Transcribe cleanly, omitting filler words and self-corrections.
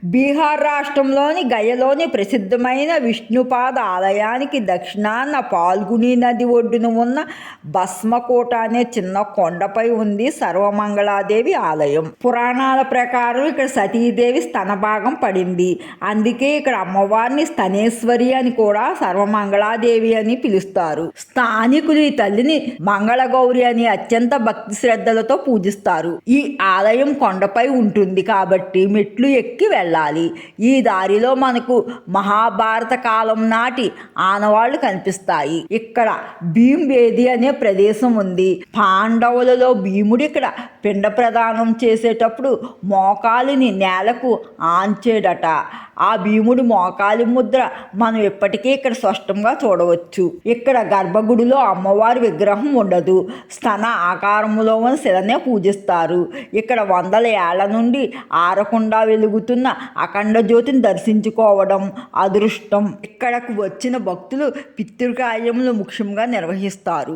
బీహార్ రాష్ట్రంలోని గయలోని ప్రసిద్ధమైన విష్ణుపాద ఆలయానికి దక్షిణాన పాల్గుని నది ఒడ్డున ఉన్న భస్మకోట అనే చిన్న కొండపై ఉంది సర్వమంగళాదేవి ఆలయం. పురాణాల ప్రకారం ఇక్కడ సతీదేవి స్తనభాగం పడింది. అందుకే ఇక్కడ అమ్మవారిని స్తనేశ్వరి అని కూడా సర్వమంగళాదేవి అని పిలుస్తారు. స్థానికులు ఈ తల్లిని మంగళగౌరి అని అత్యంత భక్తి శ్రద్ధలతో పూజిస్తారు. ఈ ఆలయం కొండపై ఉంటుంది కాబట్టి మెట్లు ఎక్కి వెళ్ళాలి. ఈ దారిలో మనకు మహాభారత కాలం నాటి ఆనవాళ్లు కనిపిస్తాయి. ఇక్కడ భీంవేది అనే ప్రదేశం ఉంది. పాండవులలో భీముడు ఇక్కడ పిండ ప్రదానం చేసేటప్పుడు మోకాలిని నేలకు ఆంచేడట. ఆ భీముడు మోకాలి ముద్ర మనం ఇప్పటికీ ఇక్కడ స్పష్టంగా చూడవచ్చు. ఇక్కడ గర్భగుడిలో అమ్మవారి విగ్రహం ఉండదు. స్తన ఆకారములో ఉన్న శిలనే పూజిస్తారు. ఇక్కడ వందల ఏళ్ల నుండి ఆరకుండా వెలుగుతున్న అఖండ జ్యోతిని దర్శించుకోవడం అదృష్టం. ఇక్కడకు వచ్చిన భక్తులు పితృకార్యములు ముఖ్యంగా నిర్వహిస్తారు.